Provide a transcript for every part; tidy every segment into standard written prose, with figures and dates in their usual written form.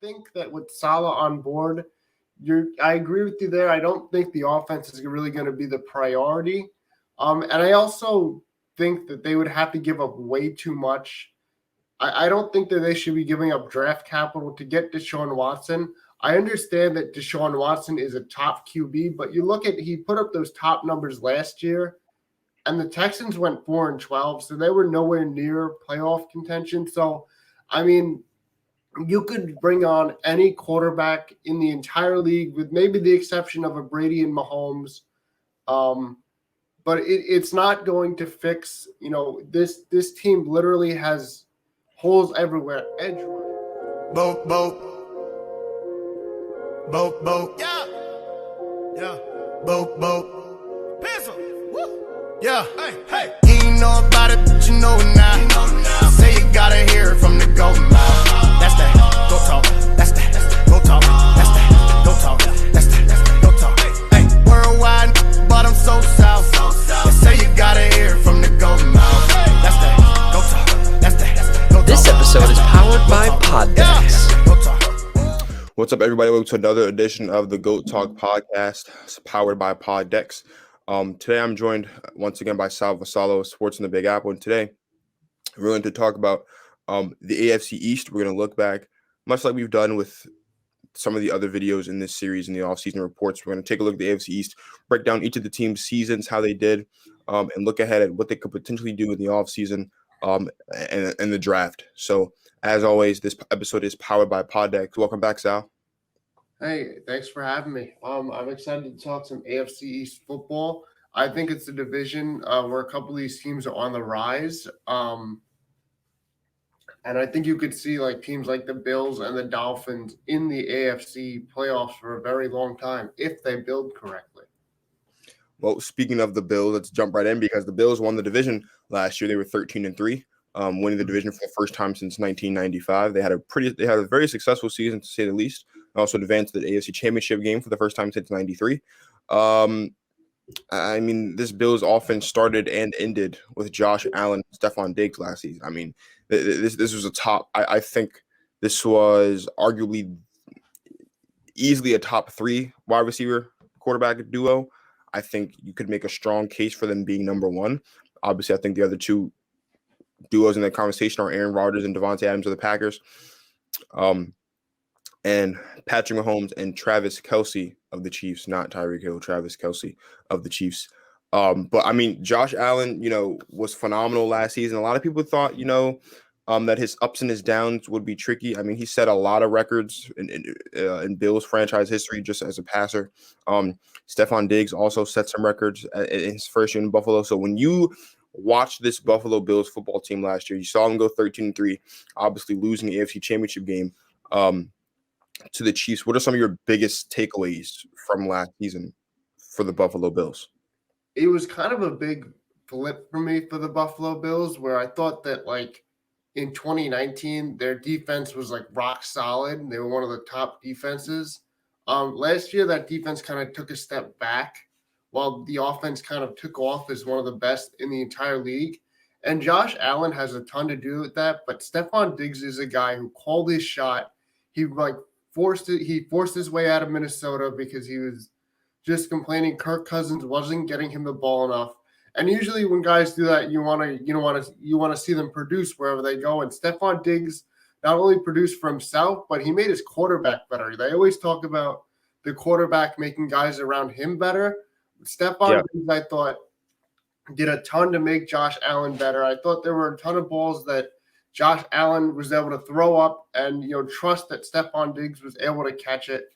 think that with Salah on board, I agree with you there. I don't think the offense is really going to be the priority. And I also think that they would have to give up way too much. I don't think that they should be giving up draft capital to get Deshaun Watson. I understand that Deshaun Watson is a top QB, but you look at he put up those top numbers last year, and the Texans went 4-12, so they were nowhere near playoff contention. So, I mean, you could bring on any quarterback in the entire league, with maybe the exception of a Brady and Mahomes. But it's not going to fix, this team literally has holes everywhere. Edge run. Boat. Yeah. Boat. Pencil. Woo. Yeah. Hey. You ain't know about it, but you know it now. Say you gotta hear it from the goat mouth. That's that go talk. That's that go talk. That's that go talk. That's that go talk. Hey, worldwide, but I'm so south. They say you gotta hear it from the goat mouth. That's that go talk. That's that go talk. This episode is powered by PodDecks. What's up, everybody? Welcome to another edition of the GOAT Talk podcast. It's powered by PodDecks. Today, I'm joined once again by Sal Vassallo, Sports in the Big Apple. And today, we're going to talk about the AFC East. We're going to look back, much like we've done with some of the other videos in this series in the offseason reports. We're going to take a look at the AFC East, break down each of the team's seasons, how they did, and look ahead at what they could potentially do in the offseason and the draft. So, as always, this episode is powered by PodDecks. Welcome back, Sal. Hey, thanks for having me. I'm excited to talk some AFC East football. I think it's a division where a couple of these teams are on the rise. And I think you could see like teams like the Bills and the Dolphins in the AFC playoffs for a very long time if they build correctly. Well, speaking of the Bills, let's jump right in because the Bills won the division last year. They were 13-3. Winning the division for the first time since 1995. They had a very successful season, to say the least. Also advanced to the AFC Championship game for the first time since 93. I mean, this Bills offense started and ended with Josh Allen and Stephon Diggs last season. I mean, this was a top. I think this was arguably easily a top 3 wide receiver quarterback duo. I think you could make a strong case for them being number 1. Obviously, I think the other 2 duos in that conversation are Aaron Rodgers and Devontae Adams of the Packers, and Patrick Mahomes and Travis Kelce of the Chiefs, not Tyreek Hill, Travis Kelce of the Chiefs. But I mean, Josh Allen, was phenomenal last season. A lot of people thought, that his ups and his downs would be tricky. I mean, he set a lot of records in Bills franchise history just as a passer. Stephon Diggs also set some records in his first year in Buffalo. So when you watch this Buffalo Bills football team last year, you saw them go 13-3, obviously losing the AFC Championship game to the Chiefs. What are some of your biggest takeaways from last season for the Buffalo Bills? It was kind of a big flip for me for the Buffalo Bills, where I thought that like in 2019, their defense was like rock solid. They were one of the top defenses. Last year, that defense kind of took a step back, while the offense kind of took off as one of the best in the entire league. And Josh Allen has a ton to do with that, but Stephon Diggs is a guy who called his shot. He forced his way out of Minnesota because he was just complaining Kirk Cousins wasn't getting him the ball enough. And usually when guys do that, you want to see them produce wherever they go. And Stephon Diggs not only produced for himself, but he made his quarterback better. They always talk about the quarterback making guys around him better. Stephon Diggs, I thought, did a ton to make Josh Allen better. I thought there were a ton of balls that Josh Allen was able to throw up and, trust that Stephon Diggs was able to catch it.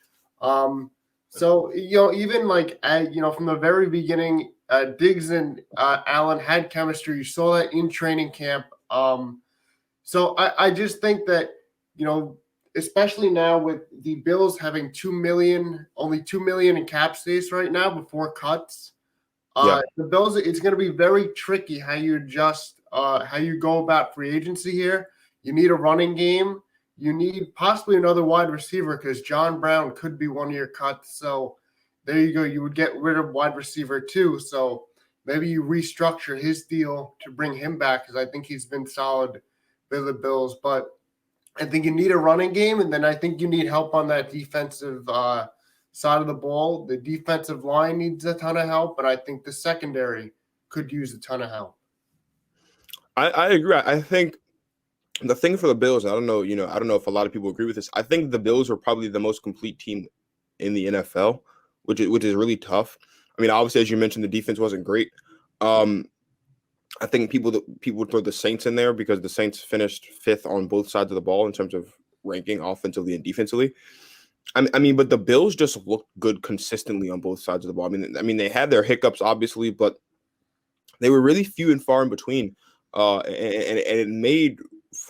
So, even like, from the very beginning, Diggs and Allen had chemistry. You saw that in training camp. So I just think that, especially now with the Bills having only $2 million in cap space right now before cuts. The Bills, it's going to be very tricky how you adjust, how you go about free agency here. You need a running game. You need possibly another wide receiver because John Brown could be one of your cuts. So there you go. You would get rid of wide receiver too. So maybe you restructure his deal to bring him back because I think he's been solid for the Bills. But I think you need a running game, and then I think you need help on that defensive side of the ball. The defensive line needs a ton of help, but I think the secondary could use a ton of help. I agree. I think the thing for the Bills, I don't know if a lot of people agree with this. I think the Bills are probably the most complete team in the NFL, which is really tough. I mean, obviously, as you mentioned, the defense wasn't great. I think people throw the Saints in there because the Saints finished 5th on both sides of the ball in terms of ranking offensively and defensively. I mean, but the Bills just looked good consistently on both sides of the ball. I mean, they had their hiccups, obviously, but they were really few and far in between. And it made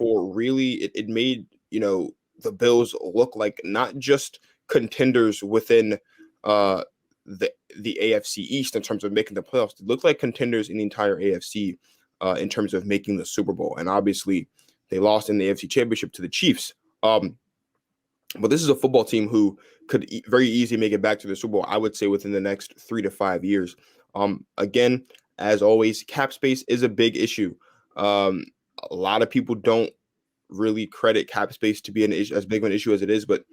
it made the Bills look like not just contenders within the AFC East in terms of making the playoffs. They looked like contenders in the entire AFC in terms of making the Super Bowl. And obviously, they lost in the AFC Championship to the Chiefs. But this is a football team who could very easily make it back to the Super Bowl, I would say, within the next 3 to 5 years. Again, as always, cap space is a big issue. A lot of people don't really credit cap space to be as big of an issue as it is, but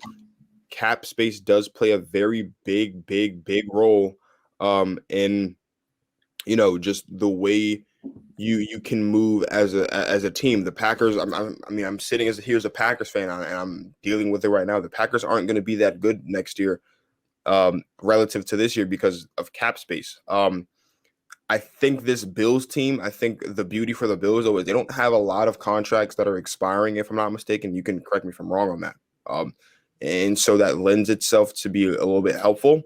cap space does play a very big role in just the way you can move as a team. The Packers, I'm sitting here as a Packers fan and I'm dealing with it right now. The Packers aren't going to be that good next year relative to this year because of cap space. I think this Bills team, I think the beauty for the Bills, though, is they don't have a lot of contracts that are expiring, if I'm not mistaken. You can correct me if I'm wrong on that. And so that lends itself to be a little bit helpful.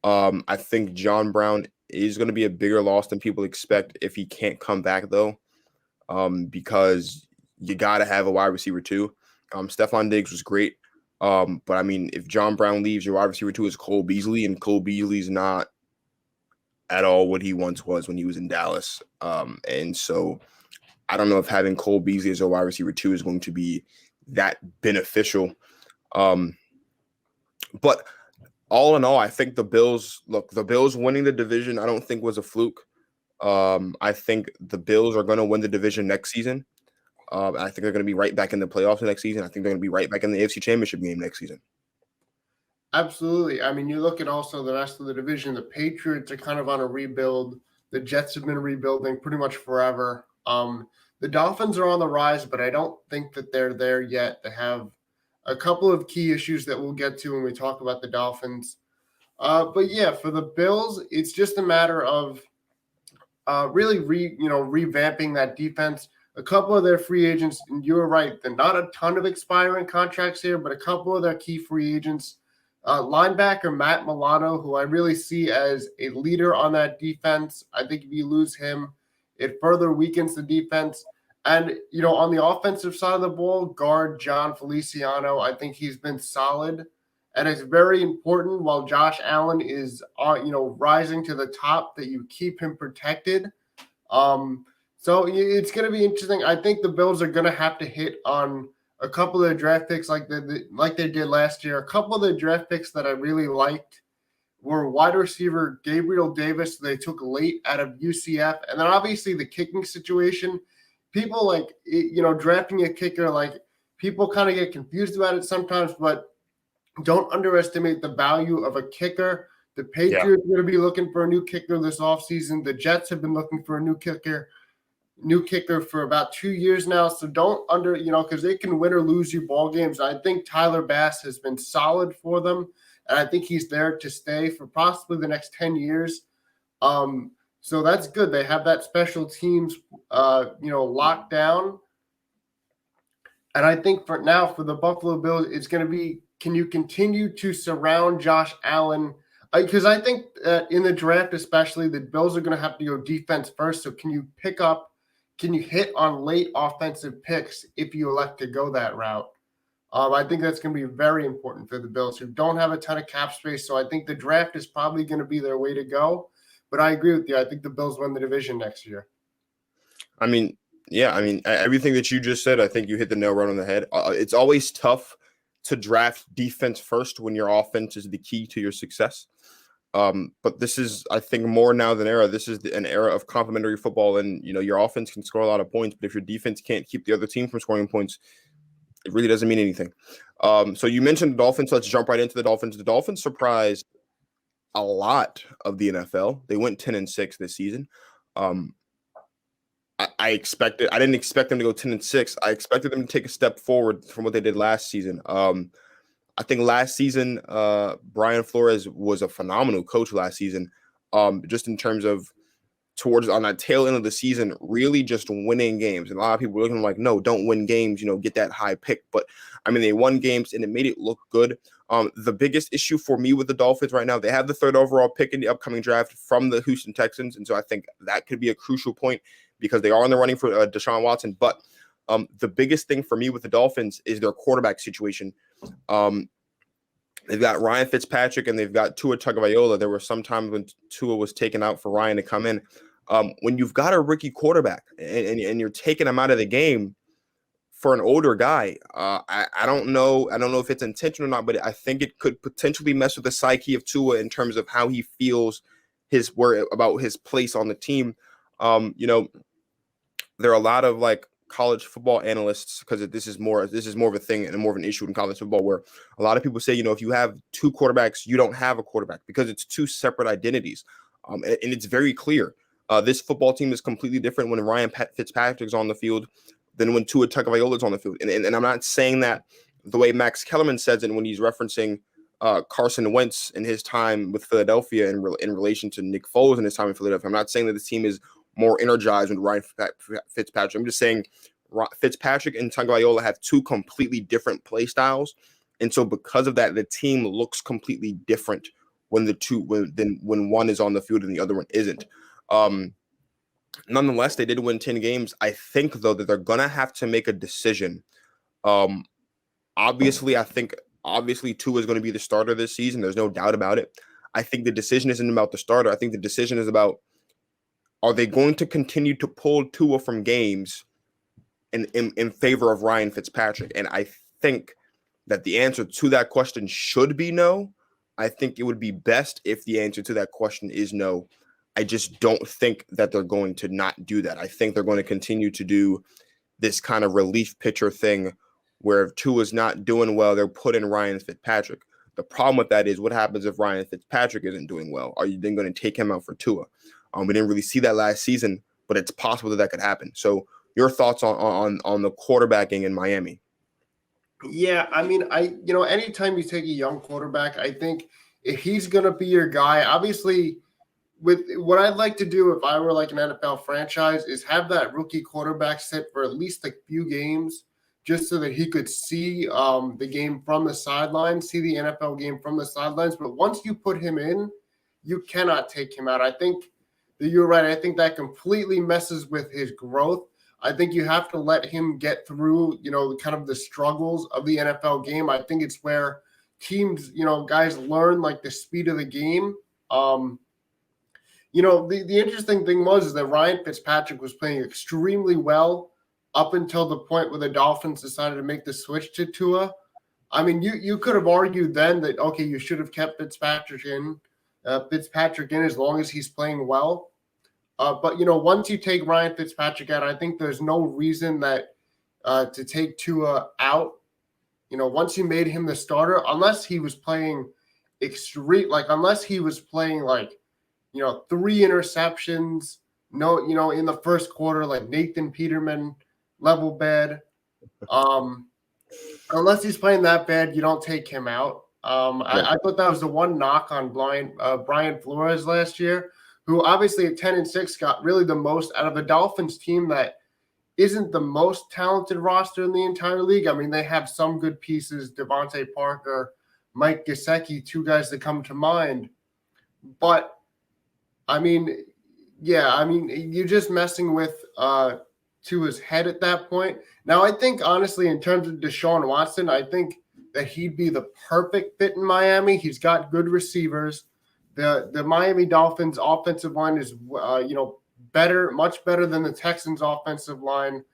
I think John Brown is going to be a bigger loss than people expect if he can't come back, though, because you got to have a wide receiver, too. Stephon Diggs was great. But, I mean, if John Brown leaves, your wide receiver, too, is Cole Beasley, and Cole Beasley's not at all what he once was when he was in Dallas. And so I don't know if having Cole Beasley as a wide receiver, too, is going to be that beneficial. But all in all, I think the Bills winning the division, I don't think was a fluke. I think the Bills are going to win the division next season. I think they're going to be right back in the playoffs next season. I think they're going to be right back in the AFC Championship game next season. Absolutely. I mean, you look at also the rest of the division. The Patriots are kind of on a rebuild. The Jets have been rebuilding pretty much forever. The Dolphins are on the rise, but I don't think that they're there yet. They have a couple of key issues that we'll get to when we talk about the Dolphins. But yeah, for the Bills, it's just a matter of really revamping that defense. A couple of their free agents, and you were right, they're not a ton of expiring contracts here, but a couple of their key free agents. Linebacker Matt Milano, who I really see as a leader on that defense. I think if you lose him, it further weakens the defense. And, on the offensive side of the ball, guard John Feliciano, I think he's been solid. And it's very important while Josh Allen is, rising to the top, that you keep him protected. So it's going to be interesting. I think the Bills are going to have to hit on a couple of the draft picks like they did last year. A couple of the draft picks that I really liked were wide receiver Gabriel Davis, they took late out of UCF. And then obviously the kicking situation. People drafting a kicker, people kind of get confused about it sometimes, but don't underestimate the value of a kicker. The Patriots are going to be looking for a new kicker this offseason. The Jets have been looking for a new kicker for about 2 years now. So don't because they can win or lose you ball games. I think Tyler Bass has been solid for them, and I think he's there to stay for possibly the next 10 years. So that's good. They have that special teams, locked down. And I think for the Buffalo Bills, it's going to be, can you continue to surround Josh Allen? Because I think that in the draft, especially, the Bills are going to have to go defense first. So can you hit on late offensive picks if you elect to go that route? I think that's going to be very important for the Bills, who don't have a ton of cap space. So I think the draft is probably going to be their way to go. But I agree with you. I think the Bills win the division next year. I mean, everything that you just said, I think you hit the nail right on the head. It's always tough to draft defense first when your offense is the key to your success. But this is, I think, more now than ever. This is an era of complementary football, and your offense can score a lot of points, but if your defense can't keep the other team from scoring points, It really doesn't mean anything. So you mentioned the Dolphins. Let's jump right into the Dolphins. The Dolphins surprised a lot of the NFL. They went 10-6 this season. I didn't expect them to go 10-6. I expected them to take a step forward from what they did last season. I think last season, Brian Flores was a phenomenal coach last season. Just in terms of towards on that tail end of the season, really just winning games. And a lot of people were looking like, no, don't win games, get that high pick. But I mean, they won games and it made it look good. The biggest issue for me with the Dolphins right now, they have the 3rd overall pick in the upcoming draft from the Houston Texans. And so I think that could be a crucial point because they are in the running for Deshaun Watson. But the biggest thing for me with the Dolphins is their quarterback situation. They've got Ryan Fitzpatrick and they've got Tua Tagovailoa. There were some times when Tua was taken out for Ryan to come in. When you've got a rookie quarterback and you're taking him out of the game for an older guy, I don't know. I don't know if it's intentional or not, but I think it could potentially mess with the psyche of Tua in terms of how he feels about his place on the team. There are a lot of like college football analysts, because this is more of a thing and more of an issue in college football, where a lot of people say, if you have two quarterbacks, you don't have a quarterback because it's two separate identities. And it's very clear. This football team is completely different when Ryan Fitzpatrick's on the field than when Tua Tagovailoa's on the field. And I'm not saying that the way Max Kellerman says it when he's referencing Carson Wentz in his time with Philadelphia in relation to Nick Foles in his time in Philadelphia. I'm not saying that the team is more energized with Ryan Fitzpatrick. I'm just saying Fitzpatrick and Tagovailoa have two completely different play styles. And so because of that, the team looks completely different when one is on the field and the other one isn't. Nonetheless, they did win 10 games. I think, though, that they're going to have to make a decision. Obviously, Tua is going to be the starter this season. There's no doubt about it. I think the decision isn't about the starter. I think the decision is about, are they going to continue to pull Tua from games in favor of Ryan Fitzpatrick? And I think that the answer to that question should be no. I think it would be best if the answer to that question is no. I just don't think that they're going to not do that. I think they're going to continue to do this kind of relief pitcher thing where if Tua's not doing well, they're putting Ryan Fitzpatrick. The problem with that is what happens if Ryan Fitzpatrick isn't doing well? Are you then going to take him out for Tua? We didn't really see that last season, but it's possible that could happen. So your thoughts on the quarterbacking in Miami? Yeah, I mean, anytime you take a young quarterback, I think if he's going to be your guy, obviously with what I'd like to do if I were like an NFL franchise is have that rookie quarterback sit for at least a few games just so that he could see the game from the sidelines, see the NFL game from the sidelines. But once you put him in, you cannot take him out. I think that you're right. I think that completely messes with his growth. I think you have to let him get through, kind of the struggles of the NFL game. I think it's where teams, guys learn like the speed of the game. The interesting thing is that Ryan Fitzpatrick was playing extremely well up until the point where the Dolphins decided to make the switch to Tua. I mean, you could have argued then that, okay, you should have kept Fitzpatrick in as long as he's playing well. But once you take Ryan Fitzpatrick out, I think there's no reason that to take Tua out. Once you made him the starter, unless he was playing unless he was playing 3 interceptions, in the first quarter, like Nathan Peterman level bad. Unless he's playing that bad, you don't take him out. I thought that was the one knock on Brian Flores last year, who obviously at 10-6 got really the most out of a Dolphins team that isn't the most talented roster in the entire league. I mean, they have some good pieces, Devontae Parker, Mike Geske, two guys that come to mind. But, you're just messing with Tua's head at that point. Now, I think, honestly, in terms of Deshaun Watson, I think that he'd be the perfect fit in Miami. He's got good receivers. The Miami Dolphins offensive line is, much better than the Texans offensive line.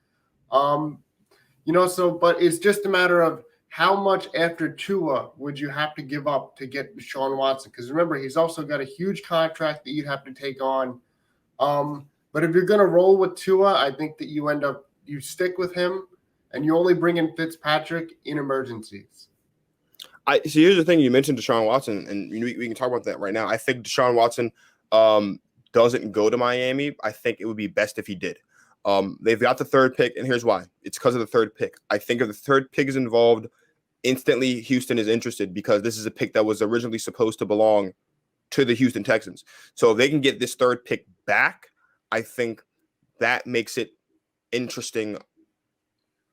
But it's just a matter of how much after Tua would you have to give up to get Deshaun Watson? Because remember, he's also got a huge contract that you'd have to take on. But if you're going to roll with Tua, I think that you stick with him. and you only bring in Fitzpatrick in emergencies. So here's the thing. You mentioned Deshaun Watson, and we can talk about that right now. I think Deshaun Watson doesn't go to Miami. I think it would be best if he did. They've got the third pick, and here's why. It's because of the third pick. I think if the third pick is involved, instantly Houston is interested because this is a pick that was originally supposed to belong to the Houston Texans. So if they can get this third pick back, I think that makes it interesting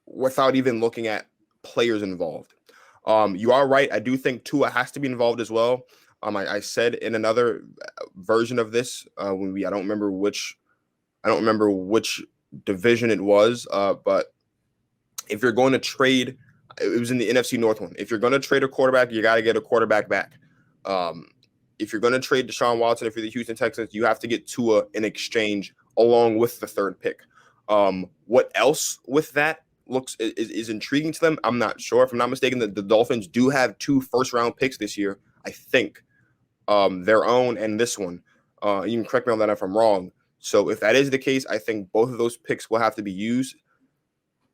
without even looking at players involved. You are right. I do think Tua has to be involved as well. I said in another version of this I don't remember which division it was, but if you're going to trade, it was in the NFC North one. If you're going to trade a quarterback, you got to get a quarterback back. If you're going to trade Deshaun Watson, if you're the Houston Texans, you have to get Tua in exchange along with the third pick. What else with that is intriguing to them? I'm not sure. If I'm not mistaken, the Dolphins do have 2 first-round picks this year, I think, their own and this one. You can correct me on that if I'm wrong. So if that is the case, I think both of those picks will have to be used.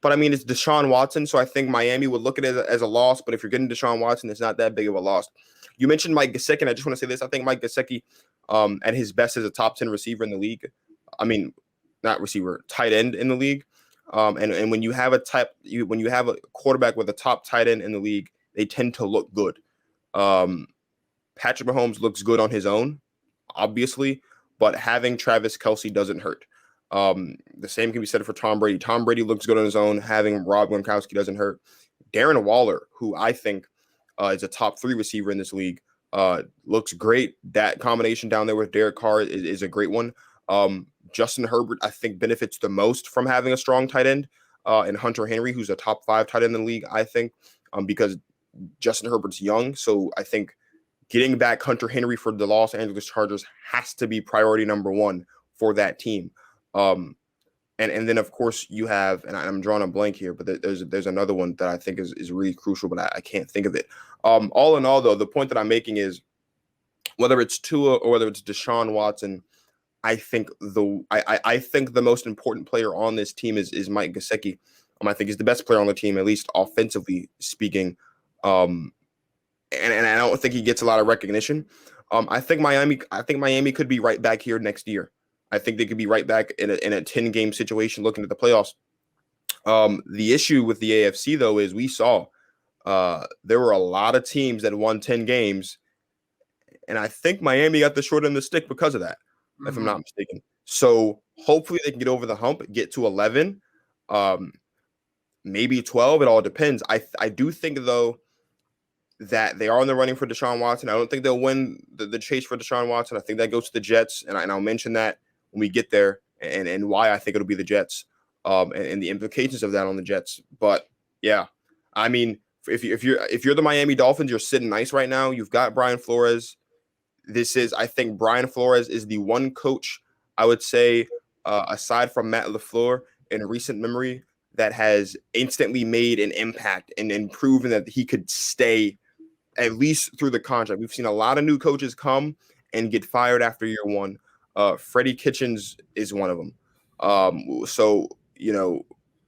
But, I mean, it's Deshaun Watson, so I think Miami would look at it as a loss. But if you're getting Deshaun Watson, it's not that big of a loss. You mentioned Mike Gesicki, and I just want to say this. I think Mike Gesicki, at his best, is a top 10 receiver in the league. I mean, not receiver, tight end in the league. And when you have a quarterback with a top tight end in the league, they tend to look good. Patrick Mahomes looks good on his own, obviously, but having Travis Kelce doesn't hurt. The same can be said for Tom Brady. Tom Brady looks good on his own. Having Rob Gronkowski doesn't hurt. Darren Waller, who I think is a top 3 receiver in this league, looks great. That combination down there with Derek Carr is a great one. Justin Herbert, I think, benefits the most from having a strong tight end, and Hunter Henry, who's a top 5 tight end in the league, I think, because Justin Herbert's young. So I think getting back Hunter Henry for the Los Angeles Chargers has to be priority number 1 for that team. And then, of course, you have, and I'm drawing a blank here, but there's another one that I think is really crucial, but I can't think of it. All in all, though, the point that I'm making is whether it's Tua or whether it's Deshaun Watson, I think the most important player on this team is Mike Gesicki. I think he's the best player on the team, at least offensively speaking. And I don't think he gets a lot of recognition. I think Miami could be right back here next year. I think they could be right back in a 10-game situation looking at the playoffs. The issue with the AFC, though, is we saw there were a lot of teams that won 10 games, and I think Miami got the short end of the stick because of that, if I'm not mistaken. So hopefully they can get over the hump, get to 11, maybe 12. It all depends. I do think, though, that they are in the running for Deshaun Watson. I don't think they'll win the chase for Deshaun Watson. I think that goes to the Jets, and I'll mention that when we get there and why I think it'll be the Jets, and the implications of that on the Jets. But yeah, I mean, if you're the Miami Dolphins, you're sitting nice right now. You've got Brian Flores. I think Brian Flores is the one coach I would say, aside from Matt LaFleur in recent memory, that has instantly made an impact and proven that he could stay at least through the contract. We've seen a lot of new coaches come and get fired after year 1. Freddie Kitchens is one of them. So, you know,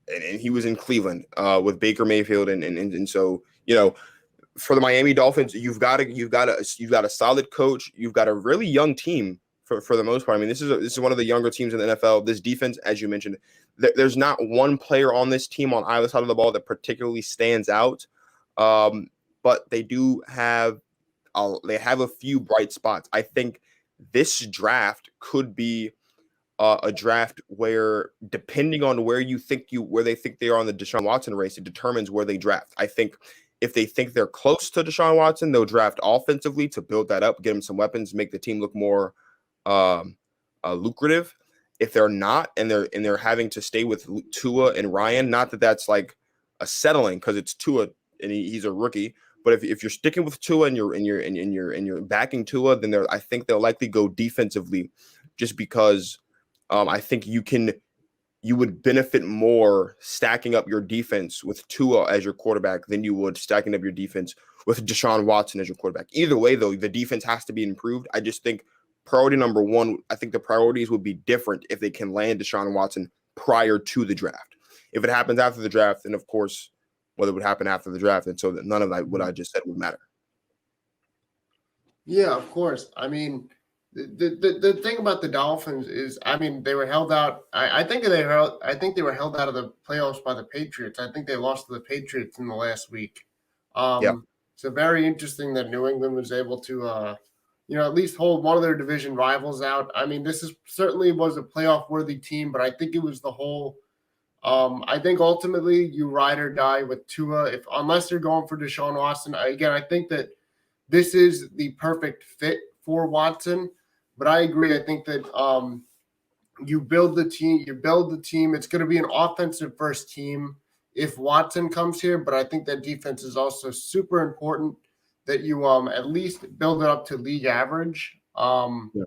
and he was in Cleveland with Baker Mayfield. And so, you know, for the Miami Dolphins, you've got a solid coach. You've got a really young team for the most part. I mean, this is one of the younger teams in the NFL. This defense, as you mentioned, there's not one player on this team on either side of the ball that particularly stands out. But they do have a few bright spots. I think this draft could be a draft where, depending on where they think they are on the Deshaun Watson race, it determines where they draft. I think if they think they're close to Deshaun Watson, they'll draft offensively to build that up, get him some weapons, make the team look more lucrative. If they're not, and they're having to stay with Tua and Ryan, not that that's like a settling, because it's Tua and he's a rookie. But if you're sticking with Tua and you're backing Tua, then I think they'll likely go defensively, just because I think you would benefit more stacking up your defense with Tua as your quarterback than you would stacking up your defense with Deshaun Watson as your quarterback. Either way, though, the defense has to be improved. I just think priority number 1, I think the priorities would be different if they can land Deshaun Watson prior to the draft. If it happens after the draft, then of course, whether it would happen after the draft, and so that none of that what I just said would matter. Yeah, of course. I mean, the thing about the Dolphins is, I mean, they were held out. I think they were held out of the playoffs by the Patriots. I think they lost to the Patriots in the last week. Yeah. So very interesting that New England was able to, at least hold one of their division rivals out. I mean, this is certainly was a playoff worthy team, but I think it was the whole. I think ultimately you ride or die with Tua, unless you're going for Deshaun Watson. I think that this is the perfect fit for Watson. But I agree. I think that you build the team. It's going to be an offensive first team if Watson comes here. But I think that defense is also super important. That you at least build it up to league average. Yeah.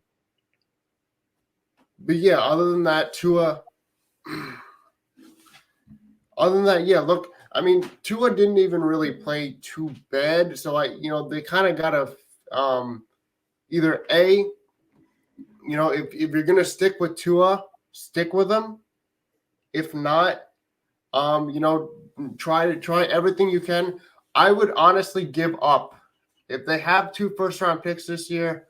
But yeah, other than that, Tua. Other than that, yeah. Look, I mean, Tua didn't even really play too bad. So they kind of got to either A. If you're gonna stick with Tua, stick with him. If not, try everything you can. I would honestly give up if they have 2 first-round picks this year.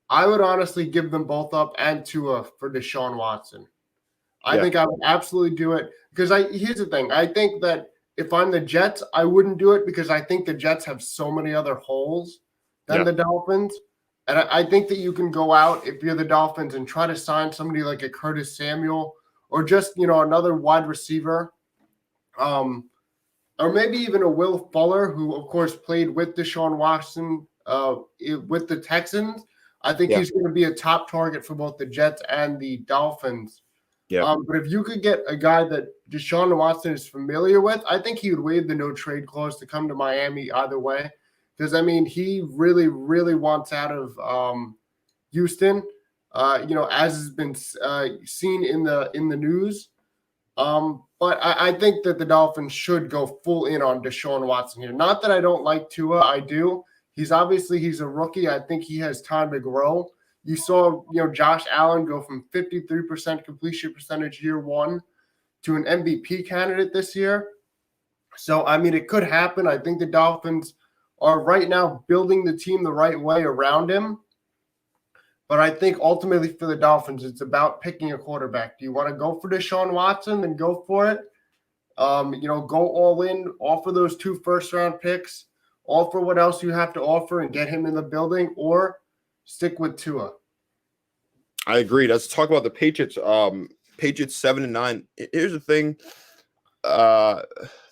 I would honestly give them both up and Tua for Deshaun Watson. I think I would absolutely do it because here's the thing. I think that if I'm the Jets, I wouldn't do it because I think the Jets have so many other holes than the Dolphins. And I think that you can go out if you're the Dolphins and try to sign somebody like a Curtis Samuel or just, another wide receiver. Or maybe even a Will Fuller, who, of course, played with Deshaun Watson with the Texans. I think he's going to be a top target for both the Jets and the Dolphins. Yeah. But if you could get a guy that Deshaun Watson is familiar with, I think he would waive the no trade clause to come to Miami either way. Because, I mean, he really, really wants out of Houston, as has been seen in the news. But I think that the Dolphins should go full in on Deshaun Watson here. Not that I don't like Tua. I do. He's a rookie. I think he has time to grow. You saw, Josh Allen go from 53% completion percentage year 1 to an MVP candidate this year. So, I mean, it could happen. I think the Dolphins are right now building the team the right way around him. But I think ultimately for the Dolphins, it's about picking a quarterback. Do you want to go for Deshaun Watson? Then go for it. Go all in, offer those 2 first-round picks, offer what else you have to offer and get him in the building, or stick with Tua. I agree. Let's talk about the Patriots. Patriots 7-9. Here's the thing.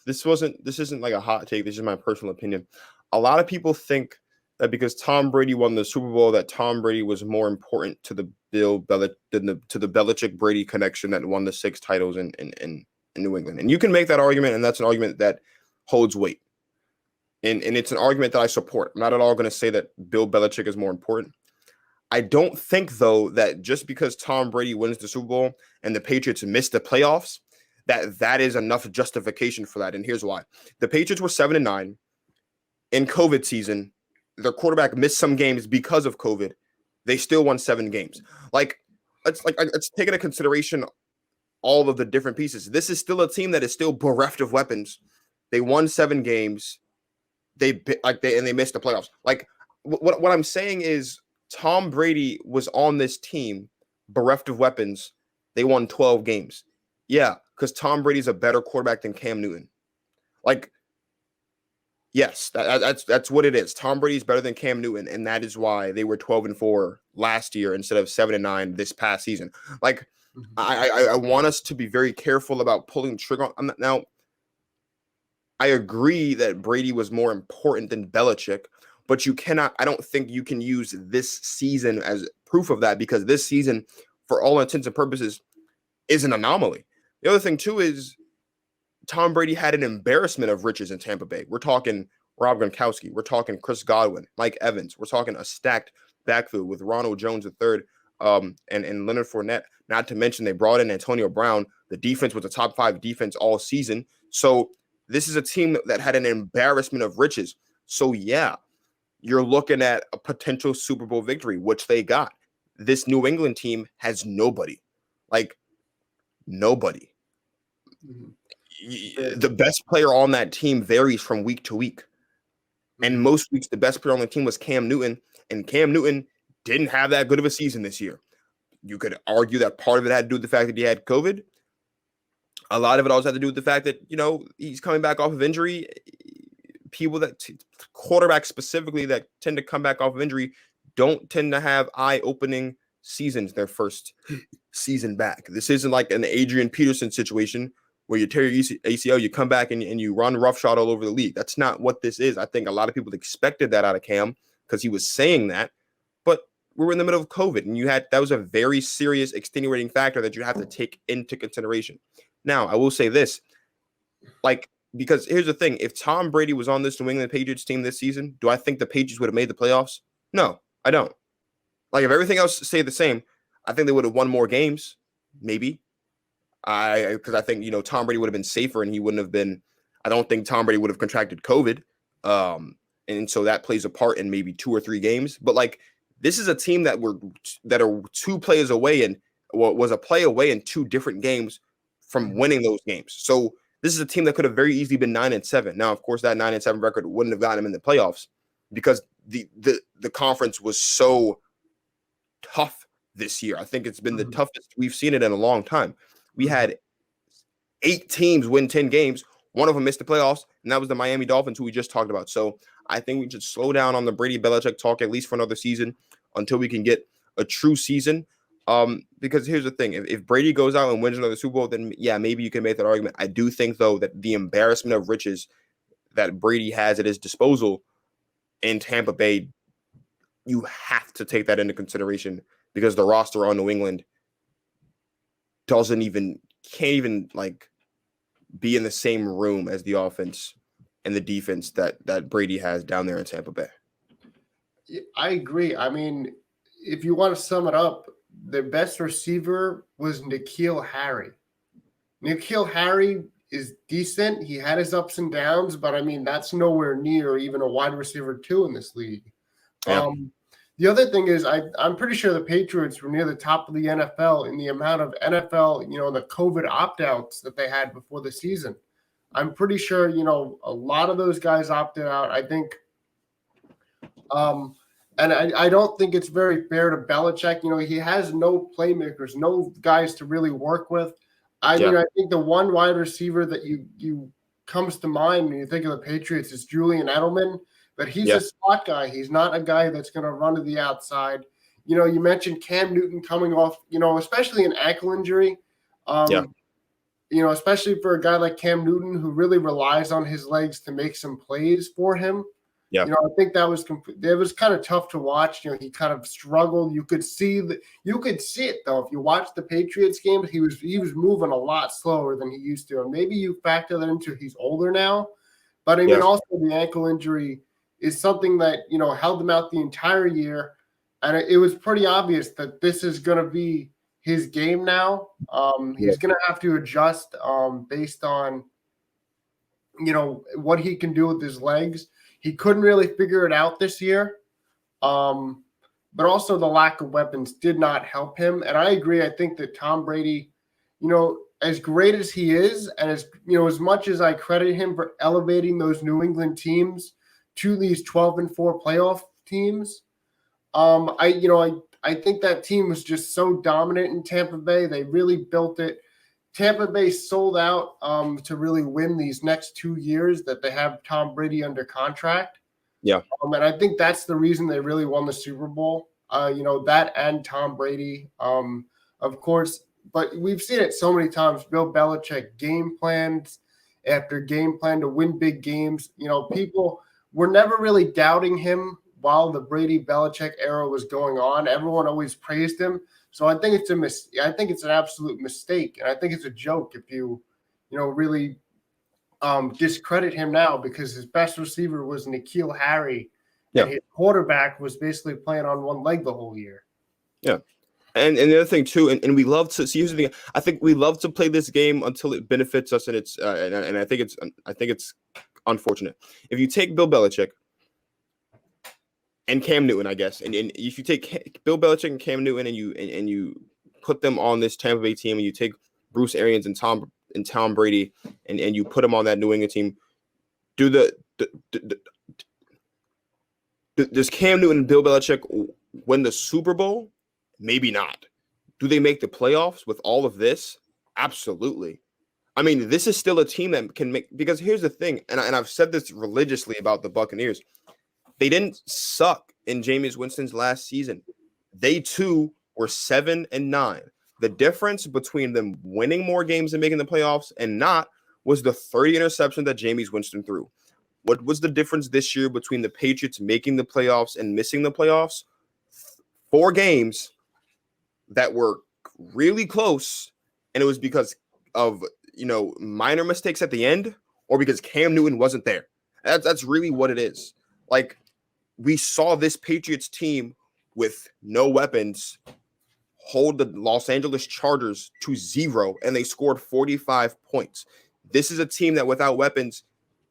This isn't like a hot take. This is my personal opinion. A lot of people think that because Tom Brady won the Super Bowl, that Tom Brady was more important to the to the Belichick-Brady connection that won the 6 titles in New England. And you can make that argument, and that's an argument that holds weight. And it's an argument that I support. I'm not at all going to say that Bill Belichick is more important. I don't think, though, that just because Tom Brady wins the Super Bowl and the Patriots miss the playoffs, that is enough justification for that. And here's why. The Patriots were 7-9 in COVID season. Their quarterback missed some games because of COVID. They still won 7 games. Let's take into consideration all of the different pieces. This is still a team that is still bereft of weapons. They won 7 games. They missed the playoffs. What I'm saying is Tom Brady was on this team bereft of weapons. They won 12 games. Yeah, because Tom Brady's a better quarterback than Cam Newton. Yes, that's what it is. Tom Brady's better than Cam Newton, and that is why they were 12-4 last year instead of 7-9 this past season. I want us to be very careful about pulling the trigger on. Now, I agree that Brady was more important than Belichick, but I don't think you can use this season as proof of that because this season, for all intents and purposes, is an anomaly. The other thing, too, is Tom Brady had an embarrassment of riches in Tampa Bay. We're talking Rob Gronkowski. We're talking Chris Godwin, Mike Evans. We're talking a stacked backfield with Ronald Jones III and Leonard Fournette. Not to mention they brought in Antonio Brown. The defense was a top 5 defense all season. So this is a team that had an embarrassment of riches. So, yeah, you're looking at a potential Super Bowl victory, which they got. This New England team has nobody. Nobody. the best player on that team varies from week to week. And most weeks, the best player on the team was Cam Newton, and Cam Newton didn't have that good of a season this year. You could argue that part of it had to do with the fact that he had COVID. A lot of it also had to do with the fact that, he's coming back off of injury. People quarterbacks specifically that tend to come back off of injury don't tend to have eye-opening seasons their first season back. This isn't like an Adrian Peterson situation where you tear your ACL, you come back and you run roughshod all over the league. That's not what this is. I think a lot of people expected that out of Cam because he was saying that, but we were in the middle of COVID and that was a very serious extenuating factor that you have to take into consideration. Now, I will say this, because here's the thing. If Tom Brady was on this New England Patriots team this season, do I think the Patriots would have made the playoffs? No, I don't. If everything else stayed the same, I think they would have won more games, maybe. Because I think, Tom Brady would have been safer and he wouldn't have been, I don't think Tom Brady would have contracted COVID. And so that plays a part in maybe 2 or 3 games. But this is a team that are 2 plays away and was a play away in 2 different games from winning those games. So this is a team that could have very easily been 9-7. Now, of course, that 9-7 record wouldn't have gotten them in the playoffs because the conference was so tough this year. I think it's been the toughest we've seen it in a long time. We had 8 teams win 10 games. One of them missed the playoffs, and that was the Miami Dolphins, who we just talked about. So I think we should slow down on the Brady Belichick talk at least for another season until we can get a true season. Because here's the thing. If Brady goes out and wins another Super Bowl, then yeah, maybe you can make that argument. I do think, though, that the embarrassment of riches that Brady has at his disposal in Tampa Bay, you have to take that into consideration because the roster on New England can't even be in the same room as the offense and the defense that Brady has down there in Tampa Bay. I agree. I mean, if you want to sum it up, the best receiver was N'Keal Harry. N'Keal Harry is decent. He had his ups and downs, but I mean, that's nowhere near even a wide receiver 2 in this league. Yeah. The other thing is I'm pretty sure the Patriots were near the top of the NFL in the amount of NFL, the COVID opt-outs that they had before the season. I'm pretty sure, a lot of those guys opted out. I think, and I don't think it's very fair to Belichick. He has no playmakers, no guys to really work with. I mean, I think the one wide receiver that you comes to mind when you think of the Patriots is Julian Edelman. But he's a slot guy. He's not a guy that's going to run to the outside. You mentioned Cam Newton coming off, especially an ankle injury. Especially for a guy like Cam Newton who really relies on his legs to make some plays for him. Yeah. I think it was kind of tough to watch. He kind of struggled. You could see it though. If you watch the Patriots games, he was moving a lot slower than he used to. And maybe you factor that into he's older now. But I mean, also the ankle injury is something that, held him out the entire year. And it was pretty obvious that this is going to be his game now. He's going to have to adjust based on, what he can do with his legs. He couldn't really figure it out this year. But also the lack of weapons did not help him. And I agree. I think that Tom Brady, as great as he is, and as much as I credit him for elevating those New England teams to these 12-4 playoff teams, I think that team was just so dominant in Tampa Bay. They really built it. Tampa Bay sold out to really win these next 2 years that they have Tom Brady under contract. Yeah. And I think that's the reason they really won the Super Bowl. That and Tom Brady, of course. But we've seen it so many times. Bill Belichick game plans after game plan to win big games. People were never really doubting him while the Brady-Belichick era was going on. Everyone always praised him. So I think it's an absolute mistake, and I think it's a joke if you really discredit him now because his best receiver was N'Keal Harry, and his quarterback was basically playing on one leg the whole year. Yeah. And the other thing too, and we love to see. Here's the thing: I think we love to play this game until it benefits us, and it's and I think it's unfortunate if you take Bill Belichick and Cam Newton, I guess, and if you take Bill Belichick and Cam Newton and you put them on this Tampa Bay team, and you take Bruce Arians and Tom and Tom Brady and you put him on that New England team, does Cam Newton and Bill Belichick win the Super Bowl? Maybe not. Do they make the playoffs with all of this? Absolutely. I mean, this is still a team that can make, because here's the thing, and I've said this religiously about the Buccaneers. They didn't suck in Jameis Winston's last season. They too were 7-9. The difference between them winning more games and making the playoffs and not was the 30 interceptions that Jameis Winston threw. What was the difference this year between the Patriots making the playoffs and missing the playoffs? 4 games that were really close, and it was because of minor mistakes at the end, or because Cam Newton wasn't there. That's really what it is. Like, we saw this Patriots team with no weapons hold the Los Angeles Chargers to 0, and they scored 45 points. This is a team that without weapons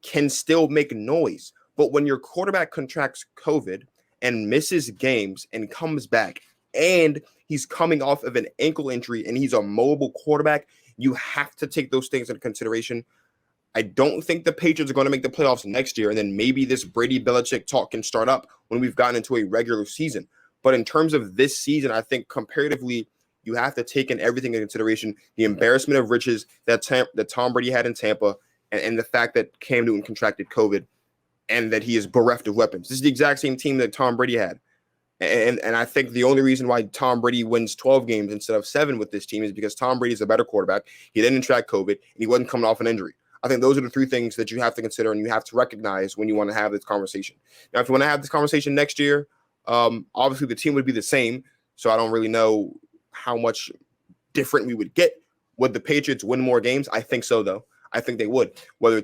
can still make noise. But when your quarterback contracts COVID and misses games and comes back, and he's coming off of an ankle injury and he's a mobile quarterback, you have to take those things into consideration. I don't think the Patriots are going to make the playoffs next year, and then maybe this Brady-Belichick talk can start up when we've gotten into a regular season. But in terms of this season, I think comparatively, you have to take in everything into consideration: the embarrassment of riches that Tom Brady had in Tampa, and the fact that Cam Newton contracted COVID and that he is bereft of weapons. This is the exact same team that Tom Brady had. And I think the only reason why Tom Brady wins 12 games instead of 7 with this team is because Tom Brady is a better quarterback. He didn't contract COVID, and he wasn't coming off an injury. I think those are the 3 things that you have to consider and you have to recognize when you want to have this conversation. Now, if you want to have this conversation next year, obviously the team would be the same, so I don't really know how much different we would get. Would the Patriots win more games? I think so, though. I think they would. Whether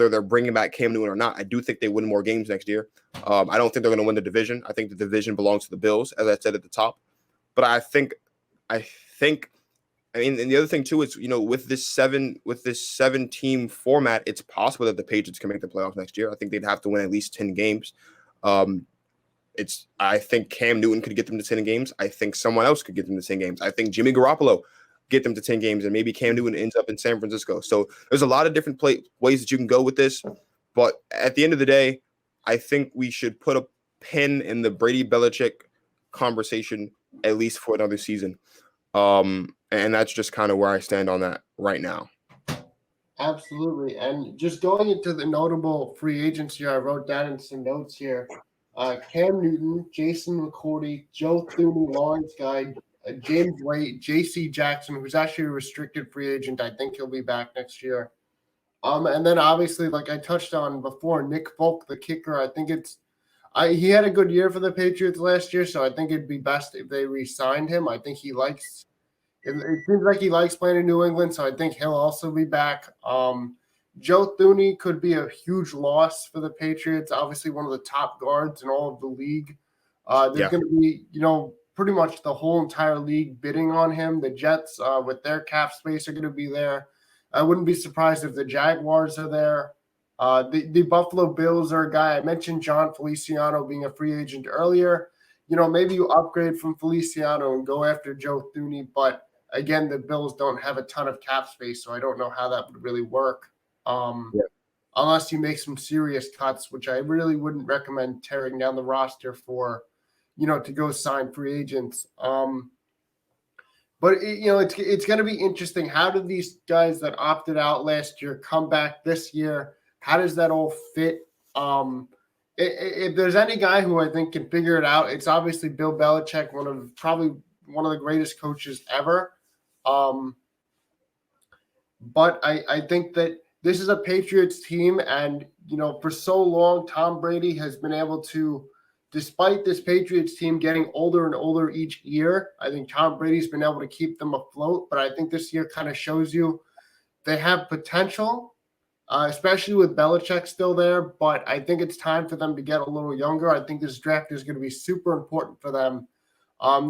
they're bringing back Cam Newton or not, I do think they win more games next year. I don't think they're going to win the division. I think the division belongs to the Bills, as I said at the top. But I think, and the other thing too is, with this 7-team format, it's possible that the Patriots can make the playoffs next year. I think they'd have to win at least 10 games. I think Cam Newton could get them to 10 games. I think someone else could get them to 10 games. I think Jimmy Garoppolo get them to 10 games, and maybe Cam Newton ends up in San Francisco. So there's a lot of different ways that you can go with this. But at the end of the day, I think we should put a pin in the Brady-Belichick conversation at least for another season. And that's just kind of where I stand on that right now. Absolutely. And just going into the notable free agents here, I wrote down in some notes here. Cam Newton, Jason McCourty, Joe Thuney, Lawrence Guy, James White, J.C. Jackson, who's actually a restricted free agent. I think he'll be back next year. And then obviously, like I touched on before, Nick Folk, the kicker. I think he had a good year for the Patriots last year, so I think it'd be best if they re-signed him. I think it seems like he likes playing in New England, so I think he'll also be back. Joe Thuney could be a huge loss for the Patriots. Obviously, one of the top guards in all of the league. There's going to be, pretty much the whole entire league bidding on him. The Jets, with their cap space, are going to be there. I wouldn't be surprised if the Jaguars are there. The Buffalo Bills are a guy. I mentioned John Feliciano being a free agent earlier. Maybe you upgrade from Feliciano and go after Joe Thuney. But again, the Bills don't have a ton of cap space, so I don't know how that would really work. Unless you make some serious cuts, which I really wouldn't recommend tearing down the roster for, to go sign free agents. But it's going to be interesting. How do these guys that opted out last year come back this year? How does that all fit? If there's any guy who I think can figure it out, it's obviously Bill Belichick, probably one of the greatest coaches ever. But I think that this is a Patriots team, and for so long, Tom Brady has been able to, despite this Patriots team getting older and older each year, I think Tom Brady's been able to keep them afloat. But I think this year kind of shows you they have potential, especially with Belichick still there. But I think it's time for them to get a little younger. I think this draft is going to be super important for them.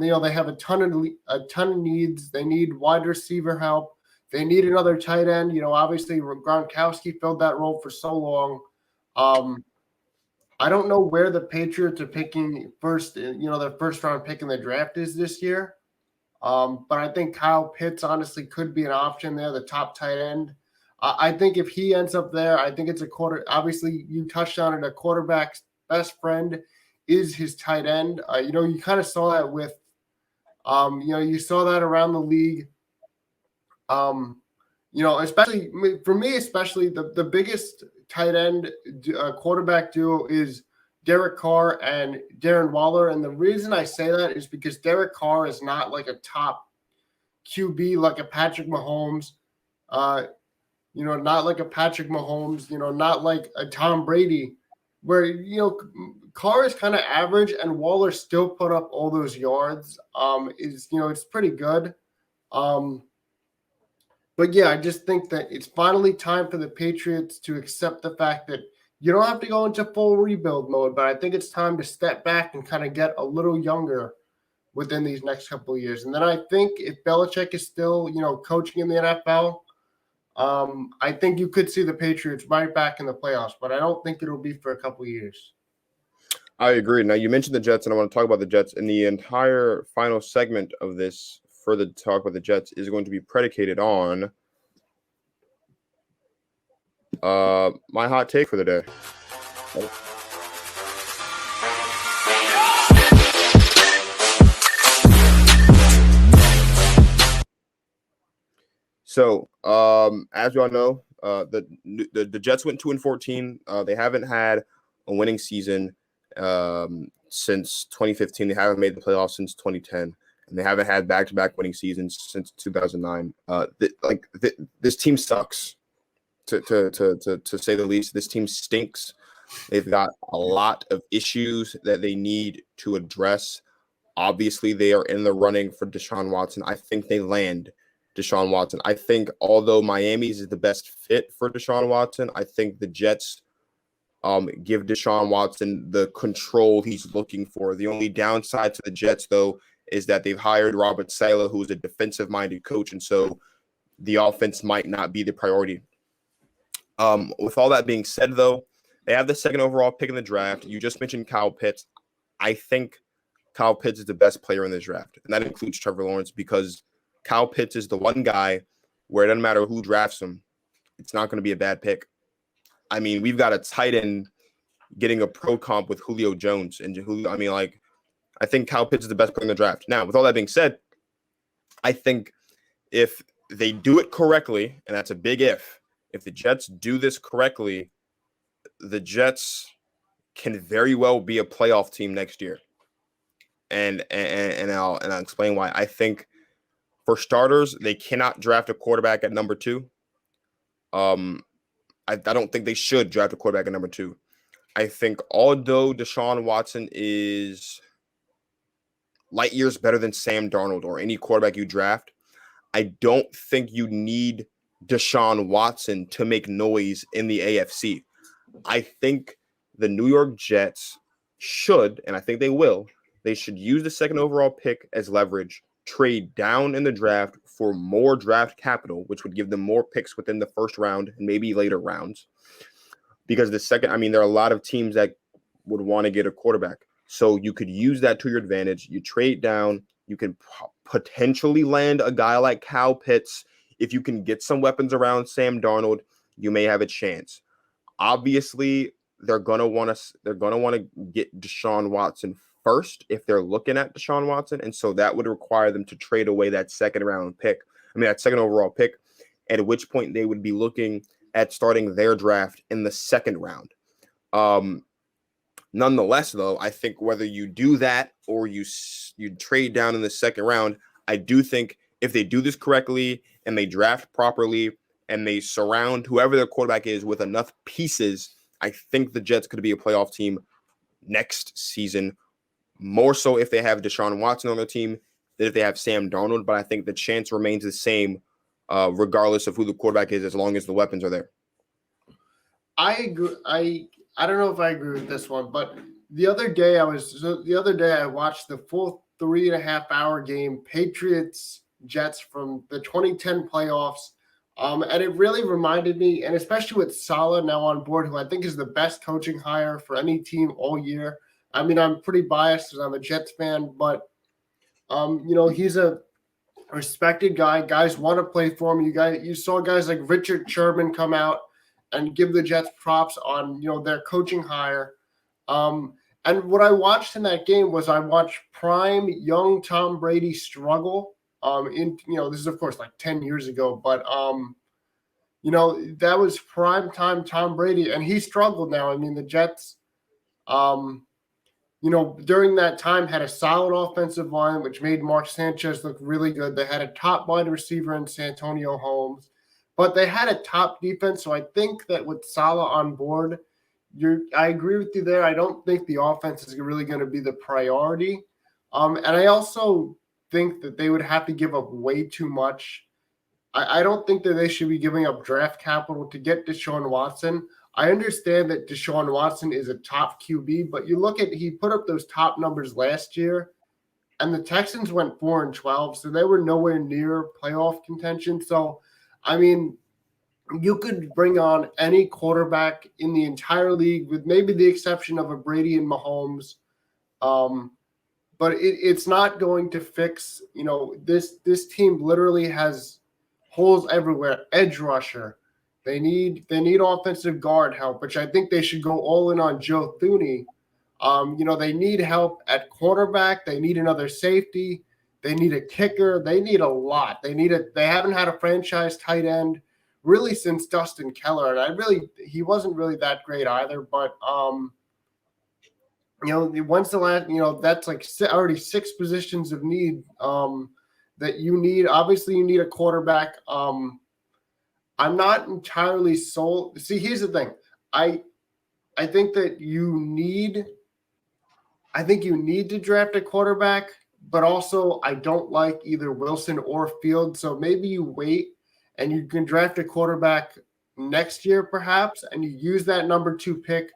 They have a ton of needs. They need wide receiver help. They need another tight end. Obviously Gronkowski filled that role for so long. I don't know where the Patriots are picking first, their first round pick in the draft is this year. But I think Kyle Pitts honestly could be an option there, the top tight end. I think if he ends up there, I think it's a quarter. Obviously, you touched on it. A quarterback's best friend is his tight end. You kind of saw that with, you saw that around the league. Especially for me, especially the biggest tight end quarterback duo is Derek Carr and Darren Waller. And the reason I say that is because Derek Carr is not like a top QB like a Patrick Mahomes, not like a Patrick Mahomes, not like a Tom Brady, where, Carr is kind of average and Waller still put up all those yards. It's pretty good. But yeah, I just think that it's finally time for the Patriots to accept the fact that you don't have to go into full rebuild mode, but I think it's time to step back and kind of get a little younger within these next couple of years. And then I think if Belichick is still, coaching in the NFL, I think you could see the Patriots right back in the playoffs, but I don't think it'll be for a couple of years. I agree. Now, you mentioned the Jets, and I want to talk about the Jets. And the entire final segment of this further talk about the Jets is going to be predicated on my hot take for the day. So, as you all know, the Jets went 2-14. They haven't had a winning season since 2015. They haven't made the playoffs since 2010. And they haven't had back-to-back winning seasons since 2009. This team sucks, to say the least. This team stinks. They've got a lot of issues that they need to address. Obviously, they are in the running for Deshaun Watson. I think they land Deshaun Watson. I think although Miami's is the best fit for Deshaun Watson, I think the Jets give Deshaun Watson the control he's looking for. The only downside to the Jets, though, is that they've hired Robert Saleh, who's a defensive-minded coach, and so the offense might not be the priority. With all that being said, though, they have the second overall pick in the draft. You just mentioned Kyle Pitts. I think Kyle Pitts is the best player in this draft, and that includes Trevor Lawrence, because Kyle Pitts is the one guy where it doesn't matter who drafts him, it's not going to be a bad pick. I mean, we've got a tight end getting a pro comp with Julio Jones, and I think Kyle Pitts is the best player in the draft. Now, with all that being said, I think if they do it correctly, and that's a big if the Jets do this correctly, the Jets can very well be a playoff team next year. And I'll explain why. I think, for starters, they cannot draft a quarterback at number 2. I don't think they should draft a quarterback at number 2. I think although Deshaun Watson is light years better than Sam Darnold or any quarterback you draft, I don't think you need Deshaun Watson to make noise in the AFC. I think the New York Jets should, and I think they will, they should use the second overall pick as leverage, trade down in the draft for more draft capital, which would give them more picks within the first round and maybe later rounds. Because there are a lot of teams that would want to get a quarterback. So you could use that to your advantage. You trade down. You can potentially land a guy like Kyle Pitts. If you can get some weapons around Sam Darnold, you may have a chance. Obviously, they're gonna want to get Deshaun Watson first if they're looking at Deshaun Watson, and so that would require them to trade away that second overall pick, at which point they would be looking at starting their draft in the second round. Nonetheless, though, I think whether you do that or you trade down in the second round, I do think if they do this correctly and they draft properly and they surround whoever their quarterback is with enough pieces, I think the Jets could be a playoff team next season, more so if they have Deshaun Watson on their team than if they have Sam Darnold. But I think the chance remains the same regardless of who the quarterback is, as long as the weapons are there. I agree. I don't know if I agree with this one, but the other day I watched the full 3.5-hour game, Patriots Jets from the 2010 playoffs. And it really reminded me, and especially with Saleh now on board, who I think is the best coaching hire for any team all year. I mean, I'm pretty biased because I'm a Jets fan, but he's a respected guy. Guys want to play for him. You saw guys like Richard Sherman come out and give the Jets props on their coaching hire. And what I watched in that game was I watched prime young Tom Brady struggle. This is of course like 10 years ago, but that was prime time Tom Brady, and he struggled now. I mean, the Jets, during that time had a solid offensive line, which made Mark Sanchez look really good. They had a top wide receiver in Santonio Holmes, but they had a top defense. So I think that with Saleh on board, I agree with you there. I don't think the offense is really going to be the priority. And I also think that they would have to give up way too much. I don't think that they should be giving up draft capital to get Deshaun Watson. I understand that Deshaun Watson is a top QB, but you look at he put up those top numbers last year, and the Texans went 4-12, so they were nowhere near playoff contention. So, I mean, you could bring on any quarterback in the entire league, with maybe the exception of a Brady and Mahomes. But it's not going to fix, this team literally has holes everywhere. Edge rusher. They need offensive guard help, which I think they should go all in on Joe Thuney. They need help at quarterback. They need another safety. They need a kicker. They need a lot. They haven't had a franchise tight end really since Dustin Keller, and he wasn't really that great either. But when's the last? That's like already 6 positions of need that you need. Obviously, you need a quarterback. I'm not entirely sold. See, here's the thing. I think that you need to draft a quarterback, but also I don't like either Wilson or Fields. So maybe you wait and you can draft a quarterback next year, perhaps, and you use that number 2 pick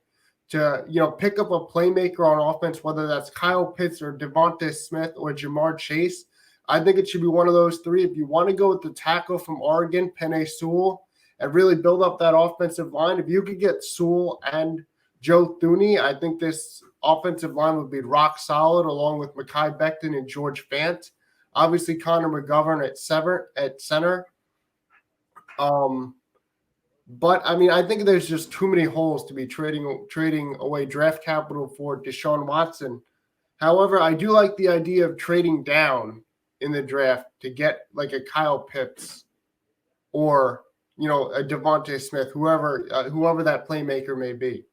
to, pick up a playmaker on offense, whether that's Kyle Pitts or Devonta Smith or Jamar Chase. I think it should be one of those 3. If you want to go with the tackle from Oregon, Penei Sewell, and really build up that offensive line, if you could get Sewell and Joe Thuney, I think this offensive line would be rock solid, along with Mekhi Becton and George Fant. Obviously, Connor McGovern at center. But I mean, I think there's just too many holes to be trading away draft capital for Deshaun Watson. However, I do like the idea of trading down in the draft to get like a Kyle Pitts or a Devonta Smith, whoever that playmaker may be.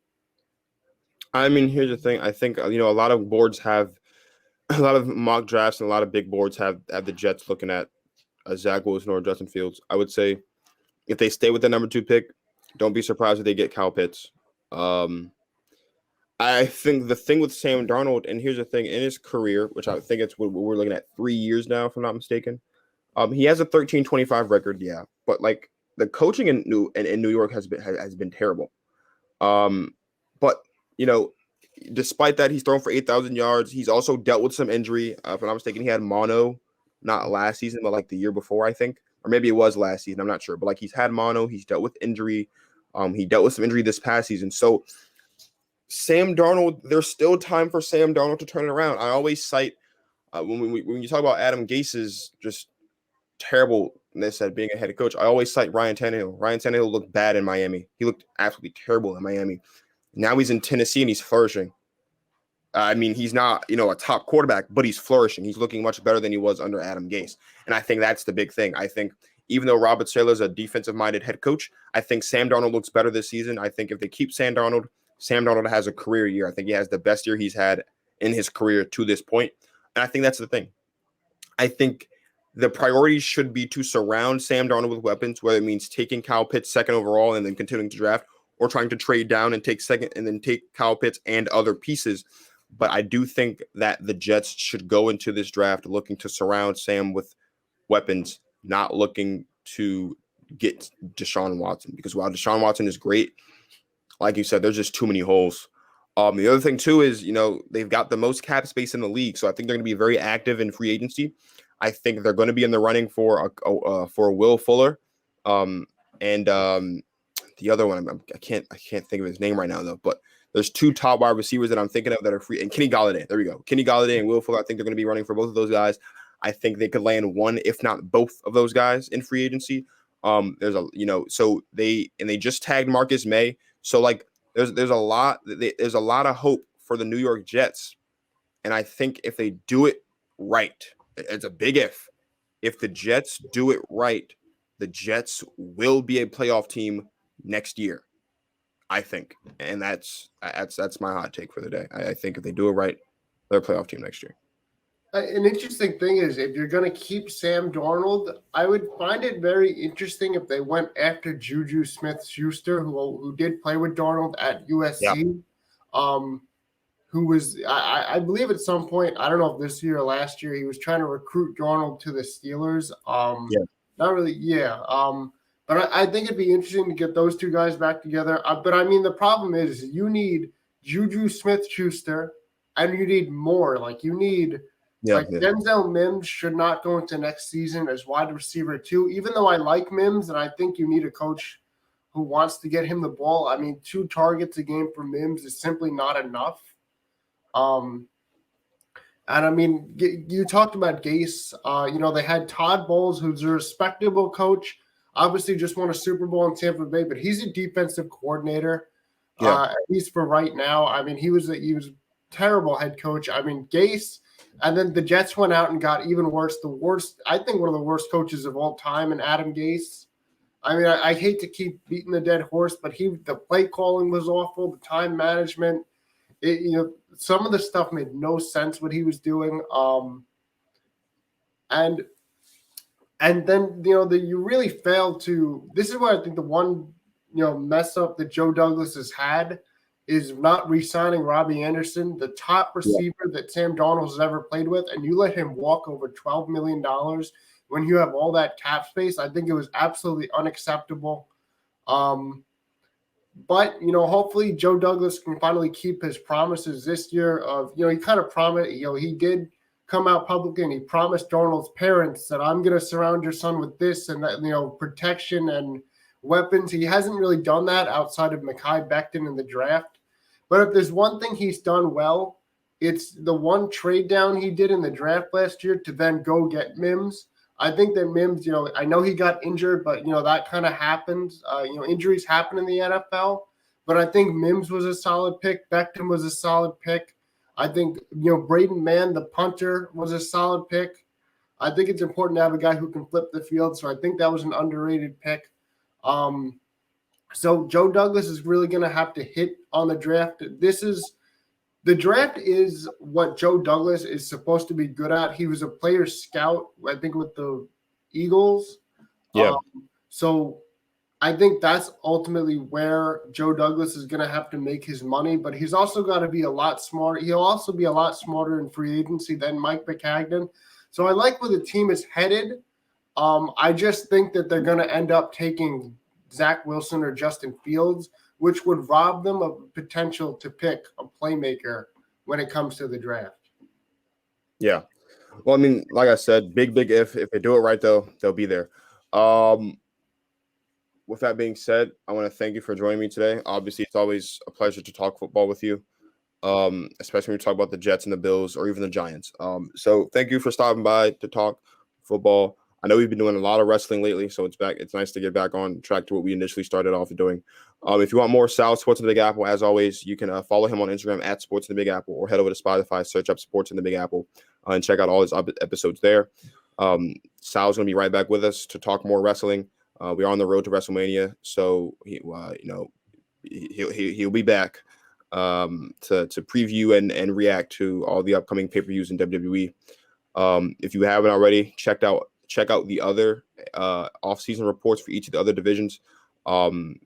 I mean, here's the thing. I think a lot of boards have a lot of mock drafts, and a lot of big boards have the Jets looking at Zach Wilson or Justin Fields. I would say if they stay with the number 2 pick, don't be surprised if they get Kyle Pitts. I think the thing with Sam Darnold, and here's the thing, in his career, which I think it's what we're looking at 3 years now, if I'm not mistaken, he has a 13-25 record, yeah, but like the coaching in New York has been terrible. But despite that, he's thrown for 8,000 yards. He's also dealt with some injury. If I'm not mistaken, he had mono, not last season, but like the year before, I think, or maybe it was last season. I'm not sure, but like he's had mono. He's dealt with injury. He dealt with some injury this past season. So Sam Darnold, there's still time for Sam Darnold to turn it around. I always cite when you talk about Adam Gase's just terribleness at being a head coach, I always cite Ryan Tannehill. Ryan Tannehill looked bad in Miami. He looked absolutely terrible in Miami. Now he's in Tennessee and he's flourishing. I mean, he's not, a top quarterback, but he's flourishing. He's looking much better than he was under Adam Gase. And I think that's the big thing. I think even though Robert Saleh is a defensive-minded head coach, I think Sam Darnold looks better this season. I think if they keep Sam Darnold has a career year. I think he has the best year he's had in his career to this point. And I think that's the thing. I think the priorities should be to surround Sam Darnold with weapons, whether it means taking Kyle Pitts 2nd overall and then continuing to draft, or trying to trade down and take 2nd and then take Kyle Pitts and other pieces. But I do think that the Jets should go into this draft looking to surround Sam with weapons, not looking to get Deshaun Watson. Because while Deshaun Watson is great, like you said, there's just too many holes. The other thing, too, is, they've got the most cap space in the league. So I think they're going to be very active in free agency. I think they're going to be in the running for Will Fuller. And the other one, I can't think of his name right now, though. But there's 2 top wide receivers that I'm thinking of that are free. And Kenny Golladay. There we go. Kenny Golladay and Will Fuller. I think they're going to be running for both of those guys. I think they could land one, if not both of those guys in free agency. So they just tagged Marcus May. So like there's a lot of hope for the New York Jets. And I think if they do it right, it's a big if. If the Jets do it right, the Jets will be a playoff team next year, I think. And that's my hot take for the day. I think if they do it right, they're a playoff team next year. An interesting thing is if you're going to keep Sam Darnold, I would find it very interesting if they went after Juju Smith-Schuster, who did play with Darnold at USC, who was, I believe at some point, I don't know if this year or last year, he was trying to recruit Darnold to the Steelers. Not really, but I think it'd be interesting to get those two guys back together. But I mean, the problem is you need Juju Smith-Schuster, and you need more. Like you need Denzel Mims should not go into next season as wide receiver 2. Even though I like Mims, and I think you need a coach who wants to get him the ball. I mean, 2 targets a game for Mims is simply not enough. And I mean, you talked about Gase. They had Todd Bowles, who's a respectable coach. Obviously, just won a Super Bowl in Tampa Bay, but he's a defensive coordinator. At least for right now. I mean, he was a terrible head coach. I mean, Gase, and then the Jets went out and got even worse. I think one of the worst coaches of all time, in Adam Gase. I mean, I hate to keep beating the dead horse, but the play calling was awful. The time management, some of the stuff made no sense what he was doing. And then you really failed to. This is where I think the one mess up that Joe Douglas has had is not re-signing Robbie Anderson, the top receiver that Sam Darnold has ever played with, and you let him walk over $12 million when you have all that cap space. I think it was absolutely unacceptable. But, hopefully Joe Douglas can finally keep his promises this year of, he kind of promised, he did come out publicly and he promised Darnold's parents that I'm going to surround your son with this and that, protection and weapons. He hasn't really done that outside of Mekhi Becton in the draft. But if there's one thing he's done well, it's the one trade down he did in the draft last year to then go get Mims. I think that Mims, I know he got injured, but, that kind of happens. Injuries happen in the NFL. But I think Mims was a solid pick. Becton was a solid pick. I think, Braden Mann, the punter, was a solid pick. I think it's important to have a guy who can flip the field. So I think that was an underrated pick. So Joe Douglas is really going to have to hit on the draft. The draft is what Joe Douglas is supposed to be good at. He was a player scout, I think, with the Eagles. So I think that's ultimately where Joe Douglas is going to have to make his money. But he's also got to be a lot smarter. He'll also be a lot smarter in free agency than Mike McCagnon. So I like where the team is headed. I just think that they're going to end up taking Zach Wilson or Justin Fields, which would rob them of potential to pick a playmaker when it comes to the draft. Yeah. Well, I mean, like I said, big if they do it right, though, they'll be there. With that being said, I want to thank you for joining me today. Obviously, it's always a pleasure to talk football with you, especially when we talk about the Jets and the Bills or even the Giants. So thank you for stopping by to talk football. I know we've been doing a lot of wrestling lately, so it's back. It's nice to get back on track to what we initially started off doing. If you want more Sal Sports in the Big Apple, as always, you can follow him on Instagram at Sports in the Big Apple, or head over to Spotify, search up Sports in the Big Apple, and check out all his episodes there. Sal's going to be right back with us to talk more wrestling. We are on the road to WrestleMania, so he'll be back to preview and react to all the upcoming pay-per-views in WWE. If you haven't already, check out the other off-season reports for each of the other divisions.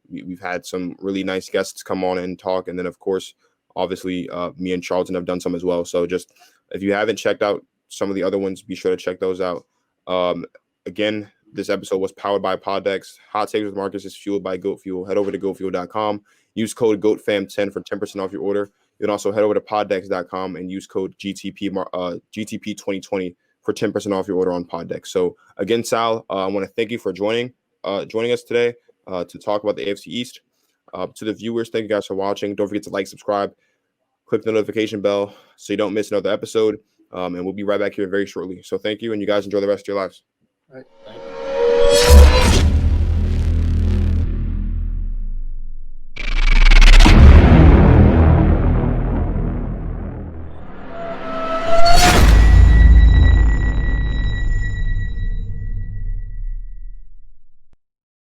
We've had some really nice guests come on and talk, and then of course, obviously, me and Charlton have done some as well. So just if you haven't checked out some of the other ones, be sure to check those out. Again, this episode was powered by PodDecks. Hot Takes with Marcus is fueled by Goat Fuel. Head over to goatfuel.com. Use code GOATFAM10 for 10% off your order. You can also head over to poddecks.com and use code GTP2020 for 10% off your order on PodDecks. So again, Sal, I want to thank you for joining us today to talk about the AFC East. To the viewers, thank you guys for watching. Don't forget to like, subscribe, click the notification bell so you don't miss another episode. And we'll be right back here very shortly. So thank you, and you guys enjoy the rest of your lives. All right, thank you.